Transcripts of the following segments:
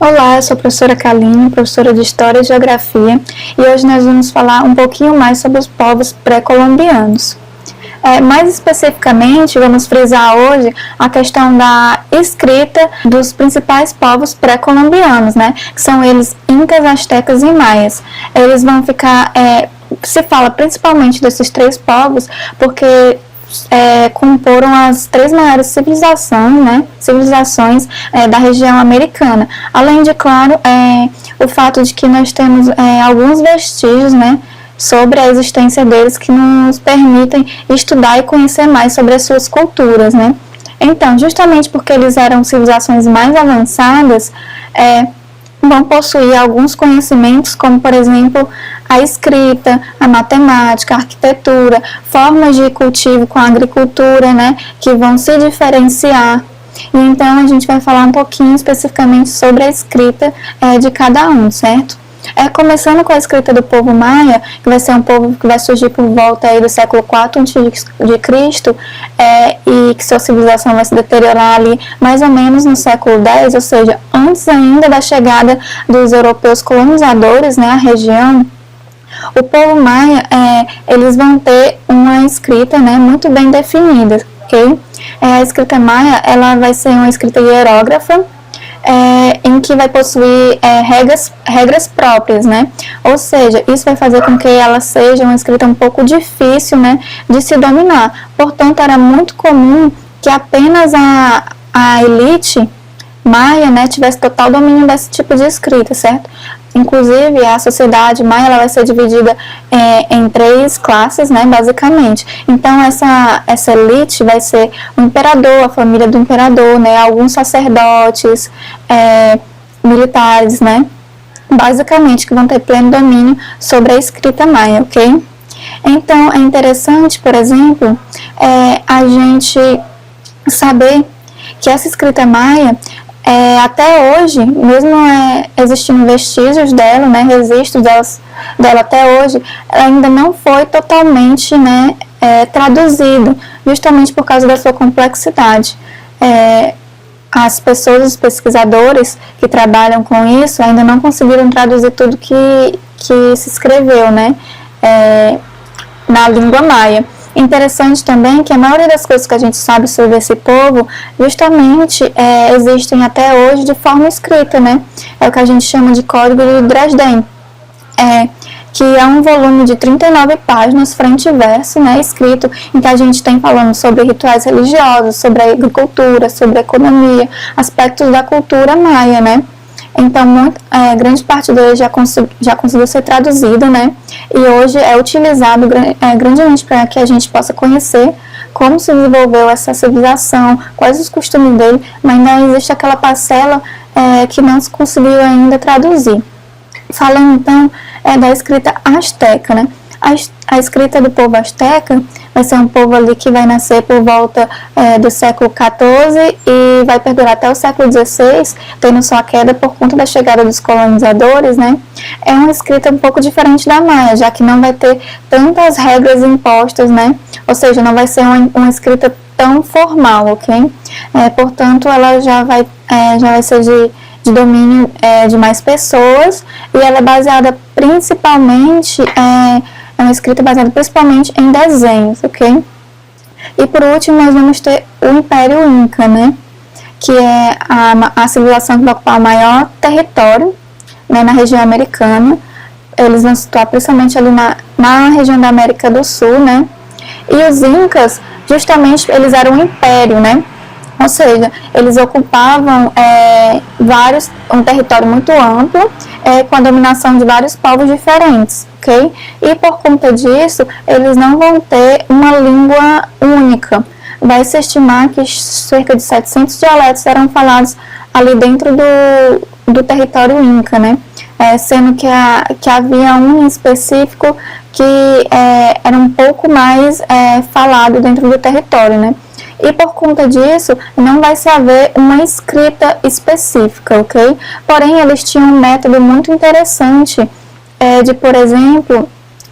Olá, eu sou a professora Kaline, professora de História e Geografia, e hoje nós vamos falar um pouquinho mais sobre os povos pré-colombianos. Mais especificamente, vamos frisar hoje a questão da escrita dos principais povos pré-colombianos, né? Que são eles incas, astecas e maias. Eles vão ficar, se fala principalmente desses três povos, porque comporam as três maiores civilizações da região americana. Além de, claro, o fato de que nós temos alguns vestígios, né, sobre a existência deles que nos permitem estudar e conhecer mais sobre as suas culturas, né. Então, justamente porque eles eram civilizações mais avançadas, vão possuir alguns conhecimentos, como, por exemplo, a escrita, a matemática, a arquitetura, formas de cultivo com a agricultura, né, que vão se diferenciar. E então, a gente vai falar um pouquinho especificamente sobre a escrita de cada um, certo? Começando com a escrita do povo maia, que vai ser um povo que vai surgir por volta aí do século IV a.C., e que sua civilização vai se deteriorar ali mais ou menos no século X, ou seja, antes ainda da chegada dos europeus colonizadores, né, à região. O povo maia, eles vão ter uma escrita, né, muito bem definida, ok? A escrita maia, ela vai ser uma escrita hierógrafa, em que vai possuir regras próprias, né? Ou seja, isso vai fazer com que ela seja uma escrita um pouco difícil, né, de se dominar. Portanto, era muito comum que apenas a elite maia, né, tivesse total domínio desse tipo de escrita, certo? Inclusive, a sociedade maia, ela vai ser dividida em três classes, né, basicamente. Então, essa elite vai ser o imperador, a família do imperador, né, alguns sacerdotes, militares, né, basicamente, que vão ter pleno domínio sobre a escrita maia, ok? Então, é interessante, por exemplo, a gente saber que essa escrita maia, até hoje, mesmo existindo vestígios dela, né, registros dela até hoje, ela ainda não foi totalmente, né, traduzida, justamente por causa da sua complexidade. As pessoas, os pesquisadores que trabalham com isso, ainda não conseguiram traduzir tudo que se escreveu, né, na língua maia. Interessante também que a maioria das coisas que a gente sabe sobre esse povo, justamente existem até hoje de forma escrita, né? É o que a gente chama de Código de Dresden, que é um volume de 39 páginas, frente e verso, né, escrito, em que a gente tem falando sobre rituais religiosos, sobre a agricultura, sobre a economia, aspectos da cultura maia, né? Então, grande parte dele já conseguiu ser traduzida, né? E hoje é utilizado grandemente para que a gente possa conhecer como se desenvolveu essa civilização, quais os costumes dele, mas ainda existe aquela parcela que não se conseguiu ainda traduzir. Falando, então, da escrita asteca, né? A escrita do povo asteca vai ser um povo ali que vai nascer por volta do século XIV e vai perdurar até o século XVI, tendo sua queda por conta da chegada dos colonizadores, né? É uma escrita um pouco diferente da maia, já que não vai ter tantas regras impostas, né? Ou seja, não vai ser uma escrita tão formal, ok? Portanto, ela já vai ser de domínio de mais pessoas, e ela é baseada principalmente, é uma escrita baseada principalmente em desenhos, ok? E por último, nós vamos ter o Império Inca, né? Que é a civilização que vai ocupar o maior território, né, na região americana. Eles vão se situar principalmente ali na região da América do Sul, né? E os Incas, justamente, eles eram um império, né? Ou seja, eles ocupavam um território muito amplo, com a dominação de vários povos diferentes, ok? E por conta disso, eles não vão ter uma língua única. Vai se estimar que cerca de 700 dialetos eram falados ali dentro do território Inca, né? Sendo que havia um em específico que era um pouco mais falado dentro do território, né? E por conta disso, não vai se haver uma escrita específica, ok? Porém, eles tinham um método muito interessante de, por exemplo,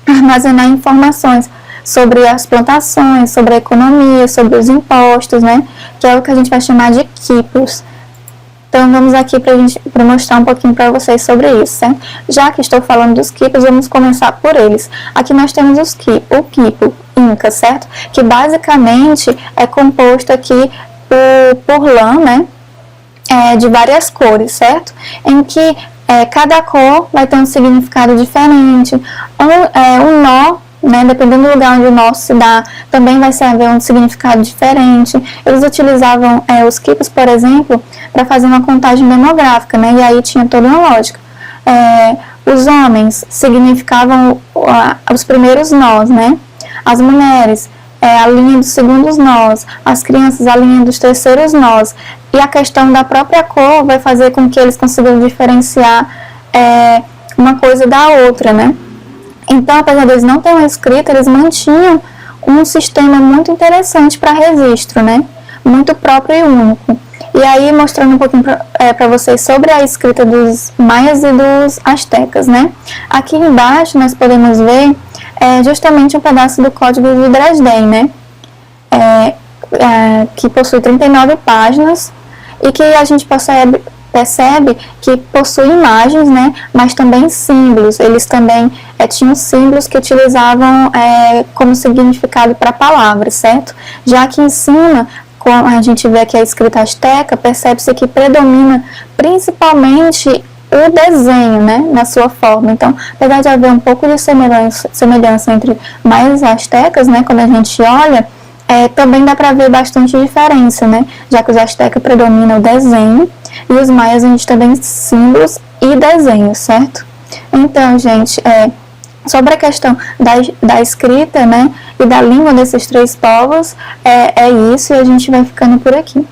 armazenar informações sobre as plantações, sobre a economia, sobre os impostos, né? Que é o que a gente vai chamar de quipos. Então vamos aqui para mostrar um pouquinho para vocês sobre isso, certo? Já que estou falando dos quipos, vamos começar por eles. Aqui nós temos o quipo Inca, certo? Que basicamente é composto aqui por lã, né? De várias cores, certo? Em que cada cor vai ter um significado diferente. Um nó, né, dependendo do lugar onde o nó se dá, também vai haver um significado diferente. Eles utilizavam os quipos, por exemplo, para fazer uma contagem demográfica, né, e aí tinha toda uma lógica. Os homens significavam os primeiros nós, né? As mulheres, a linha dos segundos nós, as crianças, a linha dos terceiros nós. E a questão da própria cor vai fazer com que eles consigam diferenciar uma coisa da outra, né? Então, apesar deles não terem escrita, eles mantinham um sistema muito interessante para registro, né? Muito próprio e único. E aí, mostrando um pouquinho para vocês sobre a escrita dos maias e dos astecas, né? Aqui embaixo nós podemos ver justamente um pedaço do Código de Dresden, né? Que possui 39 páginas e que a gente percebe que possui imagens, né, mas também símbolos. Eles também tinham símbolos que utilizavam como significado para palavras, certo? Já que em cima, como a gente vê aqui a escrita asteca, percebe-se que predomina principalmente o desenho, né, na sua forma. Então, apesar de haver um pouco de semelhança entre maias e astecas, né, quando a gente olha, também dá para ver bastante diferença, né, já que os astecas predominam o desenho e os maias a gente também símbolos e desenhos, certo? Então, gente, sobre a questão da escrita, né, e da língua desses três povos, é isso, e a gente vai ficando por aqui.